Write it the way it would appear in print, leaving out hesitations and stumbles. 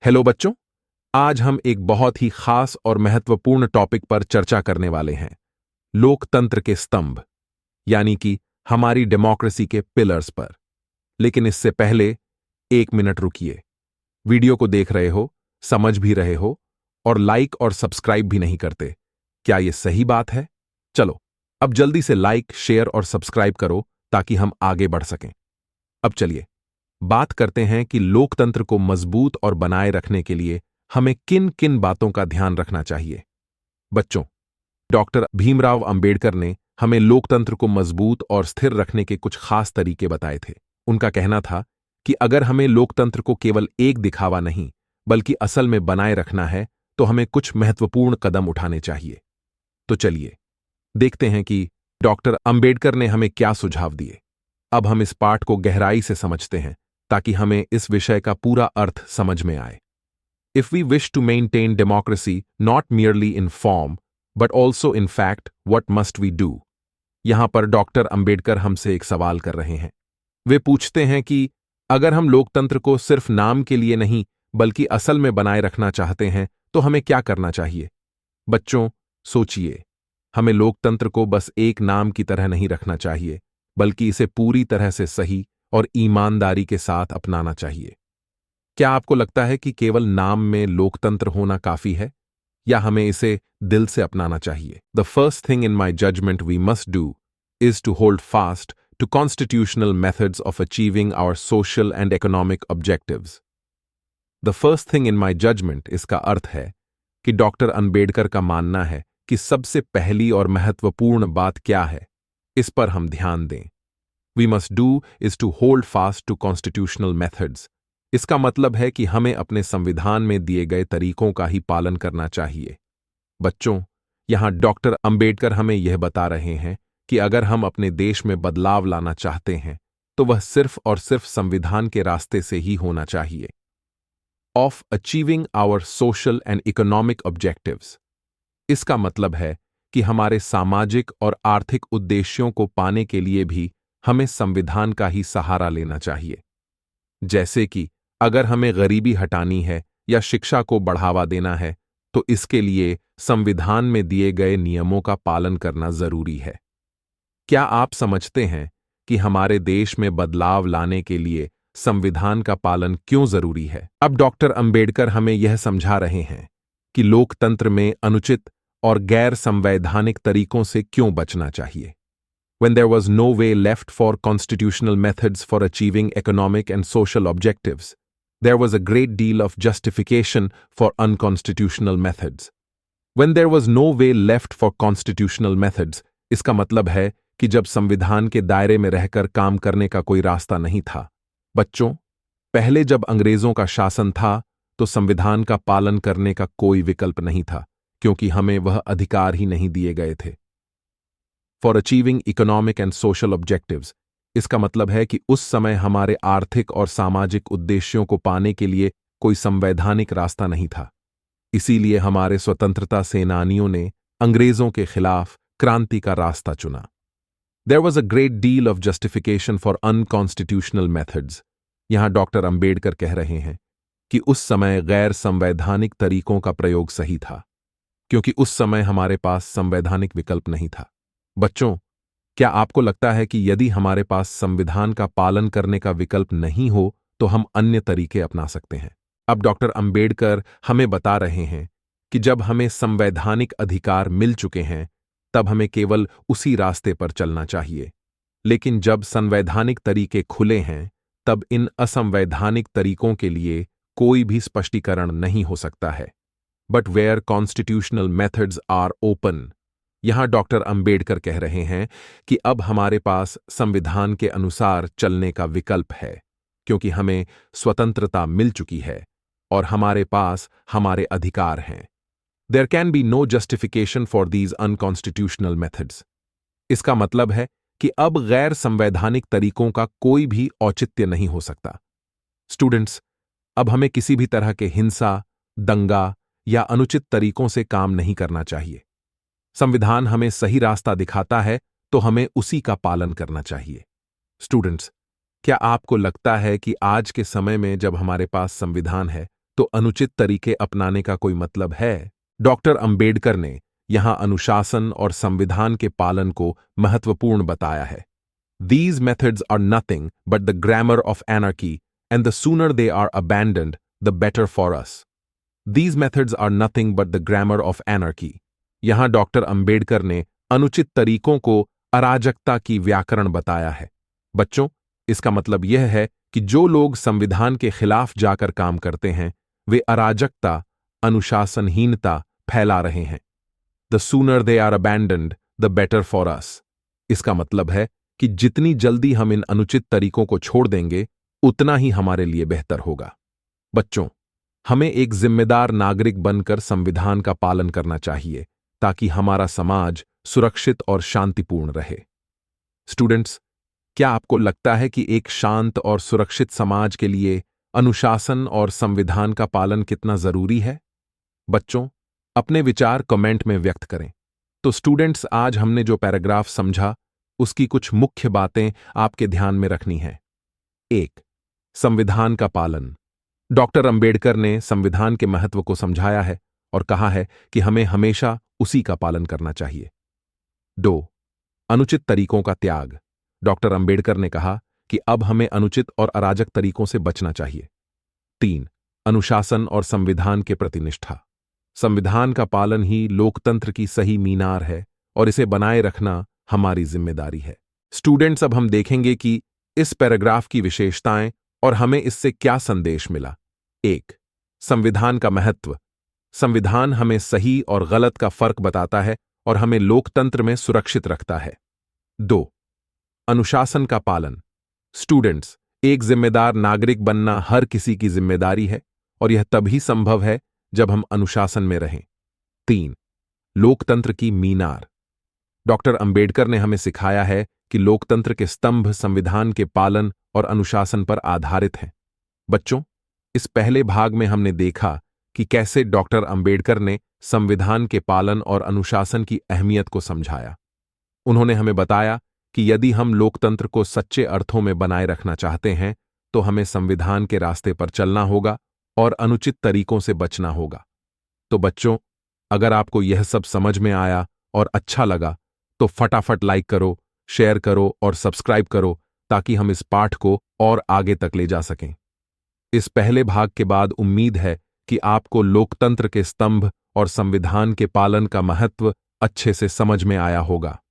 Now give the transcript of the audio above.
Hello बच्चों, आज हम एक बहुत ही खास और महत्वपूर्ण टॉपिक पर चर्चा करने वाले हैं। लोकतंत्र के स्तंभ, यानी कि हमारी डेमोक्रेसी के पिलर्स पर। लेकिन इससे पहले 1 मिनट रुकिए। वीडियो को देख रहे हो, समझ भी रहे हो और लाइक और सब्सक्राइब भी नहीं करते। क्या यह सही बात है? चलो, अब जल्दी से लाइक, शेयर और सब्सक्राइब करो ताकि हम आगे बढ़ सकें। अब चलिए बात करते हैं कि लोकतंत्र को मजबूत और बनाए रखने के लिए हमें किन किन बातों का ध्यान रखना चाहिए। बच्चों, डॉक्टर भीमराव अंबेडकर ने हमें लोकतंत्र को मजबूत और स्थिर रखने के कुछ खास तरीके बताए थे। उनका कहना था कि अगर हमें लोकतंत्र को केवल एक दिखावा नहीं बल्कि असल में बनाए रखना है तो हमें कुछ महत्वपूर्ण कदम उठाने चाहिए। तो चलिए देखते हैं कि डॉक्टर अंबेडकर ने हमें क्या सुझाव दिए। अब हम इस पाठ को गहराई से समझते हैं ताकि हमें इस विषय का पूरा अर्थ समझ में आए। If we wish to maintain democracy not merely in form, but also in fact, what must we do? यहां पर डॉक्टर अंबेडकर हमसे एक सवाल कर रहे हैं। वे पूछते हैं कि अगर हम लोकतंत्र को सिर्फ नाम के लिए नहीं बल्कि असल में बनाए रखना चाहते हैं तो हमें क्या करना चाहिए। बच्चों, सोचिए, हमें लोकतंत्र को बस एक नाम की तरह नहीं रखना चाहिए बल्कि इसे पूरी तरह से सही और ईमानदारी के साथ अपनाना चाहिए। क्या आपको लगता है कि केवल नाम में लोकतंत्र होना काफी है या हमें इसे दिल से अपनाना चाहिए? The first thing in my judgement we must do is to hold fast to constitutional methods of achieving our social and economic objectives. The first thing in my judgment इसका अर्थ है कि डॉक्टर अंबेडकर का मानना है कि सबसे पहली और महत्वपूर्ण बात क्या है, इस पर हम ध्यान दें। We must do is to hold fast to constitutional methods. इसका मतलब है कि हमें अपने संविधान में दिए गए तरीकों का ही पालन करना चाहिए। बच्चों, यहां डॉक्टर अंबेडकर हमें यह बता रहे हैं कि अगर हम अपने देश में बदलाव लाना चाहते हैं तो वह सिर्फ और सिर्फ संविधान के रास्ते से ही होना चाहिए। Of achieving our social and economic objectives, इसका मतलब है कि हमारे सामाजिक और आर्थिक उद्देश्यों को पाने के लिए भी हमें संविधान का ही सहारा लेना चाहिए। जैसे कि अगर हमें गरीबी हटानी है या शिक्षा को बढ़ावा देना है तो इसके लिए संविधान में दिए गए नियमों का पालन करना जरूरी है। क्या आप समझते हैं कि हमारे देश में बदलाव लाने के लिए संविधान का पालन क्यों जरूरी है? अब डॉक्टर अंबेडकर हमें यह समझा रहे हैं कि लोकतंत्र में अनुचित और गैर संवैधानिक तरीकों से क्यों बचना चाहिए। When there was no way left for constitutional methods for achieving economic and social objectives, there was a great deal of justification for unconstitutional methods. When there was no way left for constitutional methods, इसका मतलब है कि जब संविधान के दायरे में रहकर काम करने का कोई रास्ता नहीं था। बच्चों, पहले जब अंग्रेजों का शासन था तो संविधान का पालन करने का कोई विकल्प नहीं था क्योंकि हमें वह अधिकार ही नहीं दिए गए थे। For achieving economic and social objectives, इसका मतलब है कि उस समय हमारे आर्थिक और सामाजिक उद्देश्यों को पाने के लिए कोई संवैधानिक रास्ता नहीं था। इसीलिए हमारे स्वतंत्रता सेनानियों ने अंग्रेजों के खिलाफ क्रांति का रास्ता चुना। There was a great deal of justification for unconstitutional methods. यहां डॉक्टर अंबेडकर कह रहे हैं कि उस समय गैर संवैधानिक तरीकों का प्रयोग सही था क्योंकि उस समय हमारे पास संवैधानिक विकल्प नहीं था। बच्चों, क्या आपको लगता है कि यदि हमारे पास संविधान का पालन करने का विकल्प नहीं हो तो हम अन्य तरीके अपना सकते हैं? अब डॉक्टर अंबेडकर हमें बता रहे हैं कि जब हमें संवैधानिक अधिकार मिल चुके हैं तब हमें केवल उसी रास्ते पर चलना चाहिए। लेकिन जब संवैधानिक तरीके खुले हैं तब इन असंवैधानिक तरीकों के लिए कोई भी स्पष्टीकरण नहीं हो सकता है। But where constitutional methods are open, यहां डॉक्टर अंबेडकर कह रहे हैं कि अब हमारे पास संविधान के अनुसार चलने का विकल्प है क्योंकि हमें स्वतंत्रता मिल चुकी है और हमारे पास हमारे अधिकार हैं। There can be no justification for these unconstitutional methods. इसका मतलब है कि अब गैर संवैधानिक तरीकों का कोई भी औचित्य नहीं हो सकता। स्टूडेंट्स, अब हमें किसी भी तरह के हिंसा, दंगा या अनुचित तरीकों से काम नहीं करना चाहिए। संविधान हमें सही रास्ता दिखाता है तो हमें उसी का पालन करना चाहिए। स्टूडेंट्स, क्या आपको लगता है कि आज के समय में जब हमारे पास संविधान है तो अनुचित तरीके अपनाने का कोई मतलब है? डॉक्टर अंबेडकर ने यहां अनुशासन और संविधान के पालन को महत्वपूर्ण बताया है। These methods are nothing but the grammar of anarchy, and the sooner they are abandoned, the better for us. These methods are nothing but the grammar of anarchy. यहां डॉक्टर अंबेडकर ने अनुचित तरीकों को अराजकता की व्याकरण बताया है। बच्चों, इसका मतलब यह है कि जो लोग संविधान के खिलाफ जाकर काम करते हैं, वे अराजकता, अनुशासनहीनता फैला रहे हैं। The sooner they are abandoned, the better for us. इसका मतलब है कि जितनी जल्दी हम इन अनुचित तरीकों को छोड़ देंगे, उतना ही हमारे लिए बेहतर होगा। बच्चों, हमें एक जिम्मेदार नागरिक बनकर संविधान का पालन करना चाहिए ताकि हमारा समाज सुरक्षित और शांतिपूर्ण रहे। स्टूडेंट्स, क्या आपको लगता है कि एक शांत और सुरक्षित समाज के लिए अनुशासन और संविधान का पालन कितना जरूरी है? बच्चों, अपने विचार कमेंट में व्यक्त करें। तो स्टूडेंट्स, आज हमने जो पैराग्राफ समझा, उसकी कुछ मुख्य बातें आपके ध्यान में रखनी हैं। 1. संविधान का पालन। डॉक्टर अंबेडकर ने संविधान के महत्व को समझाया है और कहा है कि हमें हमेशा उसी का पालन करना चाहिए। 2. अनुचित तरीकों का त्याग। डॉक्टर अंबेडकर ने कहा कि अब हमें अनुचित और अराजक तरीकों से बचना चाहिए। 3. अनुशासन और संविधान के प्रति निष्ठा। संविधान का पालन ही लोकतंत्र की सही मीनार है और इसे बनाए रखना हमारी जिम्मेदारी है। स्टूडेंट्स, अब हम देखेंगे कि इस पैराग्राफ की विशेषताएं और हमें इससे क्या संदेश मिला। 1. संविधान का महत्व। संविधान हमें सही और गलत का फर्क बताता है और हमें लोकतंत्र में सुरक्षित रखता है। 2. अनुशासन का पालन। स्टूडेंट्स, एक जिम्मेदार नागरिक बनना हर किसी की जिम्मेदारी है और यह तभी संभव है जब हम अनुशासन में रहें। 3. लोकतंत्र की मीनार। डॉक्टर अंबेडकर ने हमें सिखाया है कि लोकतंत्र के स्तंभ संविधान के पालन और अनुशासन पर आधारित हैं। बच्चों, इस पहले भाग में हमने देखा कि कैसे डॉक्टर अंबेडकर ने संविधान के पालन और अनुशासन की अहमियत को समझाया। उन्होंने हमें बताया कि यदि हम लोकतंत्र को सच्चे अर्थों में बनाए रखना चाहते हैं, तो हमें संविधान के रास्ते पर चलना होगा और अनुचित तरीकों से बचना होगा। तो बच्चों, अगर आपको यह सब समझ में आया और अच्छा लगा, तो फटाफट लाइक करो, शेयर करो और सब्सक्राइब करो ताकि हम इस पाठ को और आगे तक ले जा सकें। इस पहले भाग के बाद उम्मीद है कि आपको लोकतंत्र के स्तंभ और संविधान के पालन का महत्व अच्छे से समझ में आया होगा।